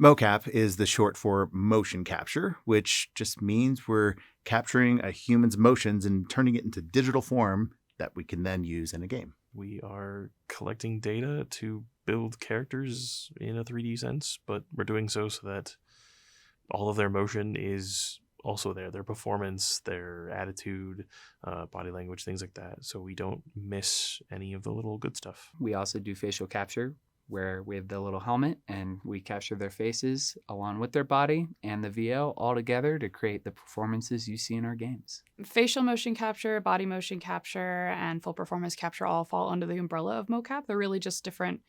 Mocap is the short for motion capture, which just means we're capturing a human's motions and turning it into digital form that we can then use in a game. We are collecting data to build characters in a 3D sense, but we're doing so that all of their motion is also there, their performance, their attitude, body language, things like that. So we don't miss any of the little good stuff. We also do facial capture, where we have the little helmet and we capture their faces along with their body and the VO all together to create the performances you see in our games. Facial motion capture, body motion capture, and full performance capture all fall under the umbrella of mocap. They're really just different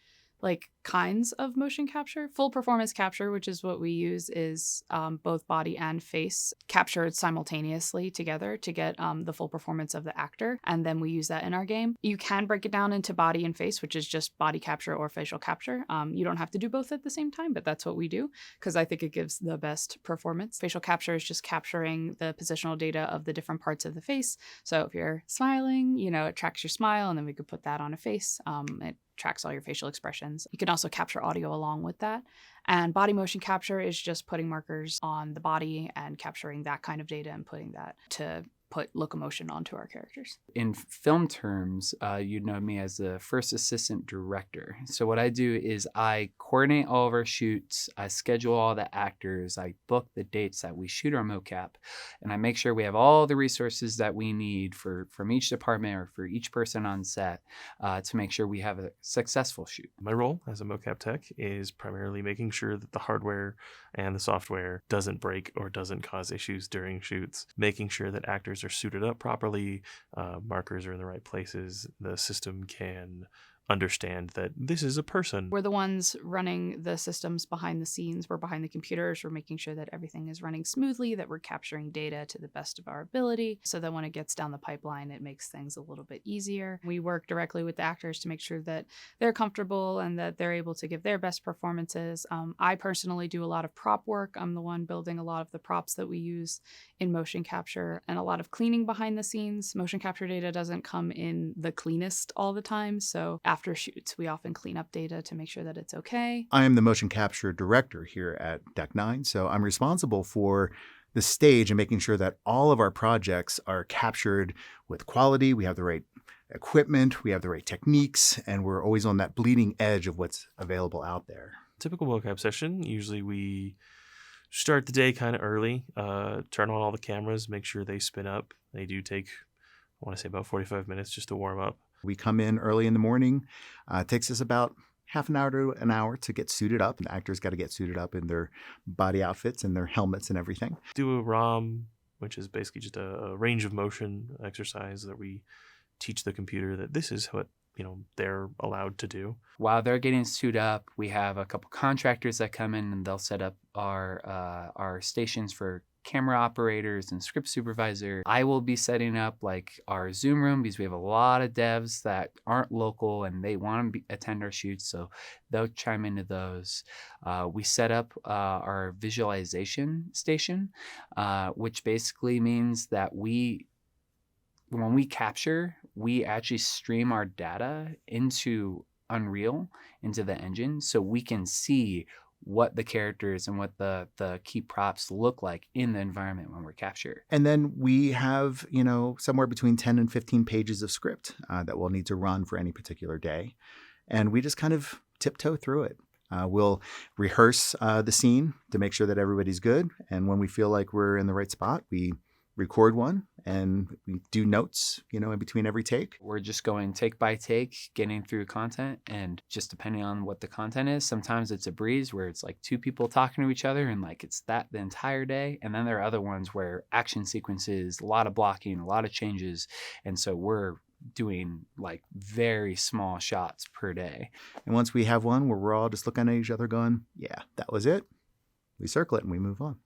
kinds of motion capture. Full performance capture, which is what we use, is both body and face captured simultaneously together to get the full performance of the actor. And then we use that in our game. You can break it down into body and face, which is just body capture or facial capture. You don't have to do both at the same time, but that's what we do because I think it gives the best performance. Facial capture is just capturing the positional data of the different parts of the face. So if you're smiling, it tracks your smile, and then we could put that on a face. It tracks all your facial expressions. You can also capture audio along with that. And body motion capture is just putting markers on the body and capturing that kind of data and putting that to put locomotion onto our characters. In film terms, you'd know me as the first assistant director. So what I do is I coordinate all of our shoots, I schedule all the actors, I book the dates that we shoot our mocap, and I make sure we have all the resources that we need from each department or for each person on set to make sure we have a successful shoot. My role as a mocap tech is primarily making sure that the hardware and the software doesn't break or doesn't cause issues during shoots, making sure that actors are suited up properly, markers are in the right places, the system can understand that this is a person. We're the ones running the systems behind the scenes. We're behind the computers. We're making sure that everything is running smoothly, that we're capturing data to the best of our ability, so that when it gets down the pipeline, it makes things a little bit easier. We work directly with the actors to make sure that they're comfortable and that they're able to give their best performances. I personally do a lot of prop work. I'm the one building a lot of the props that we use in motion capture and a lot of cleaning behind the scenes. Motion capture data doesn't come in the cleanest all the time, so after shoots, we often clean up data to make sure that it's okay. I am the motion capture director here at Deck 9, so I'm responsible for the stage and making sure that all of our projects are captured with quality. We have the right equipment, we have the right techniques, and we're always on that bleeding edge of what's available out there. Typical mocap session, usually we start the day kind of early, turn on all the cameras, make sure they spin up. They do take, I want to say, about 45 minutes just to warm up. We come in early in the morning. It takes us about half an hour to an hour to get suited up. And the actors got to get suited up in their body outfits and their helmets and everything. Do a ROM, which is basically just a range of motion exercise that we teach the computer that this is what they're allowed to do. While they're getting suited up, we have a couple contractors that come in and they'll set up our stations for camera operators and script supervisor. I will be setting up our Zoom room because we have a lot of devs that aren't local and they want to attend our shoots, so they'll chime into those. We set up our visualization station, which basically means that when we capture, we actually stream our data into Unreal, into the engine, so we can see what the characters and what the key props look like in the environment when we're captured. And then we have, somewhere between 10 and 15 pages of script that we'll need to run for any particular day. And we just kind of tiptoe through it. We'll rehearse the scene to make sure that everybody's good. And when we feel like we're in the right spot, we record one and we do notes, in between every take. We're just going take by take, getting through content, and just depending on what the content is, sometimes it's a breeze where it's like two people talking to each other and it's that the entire day. And then there are other ones where action sequences, a lot of blocking, a lot of changes. And so we're doing very small shots per day. And once we have one where we're all just looking at each other going, yeah, that was it, we circle it and we move on.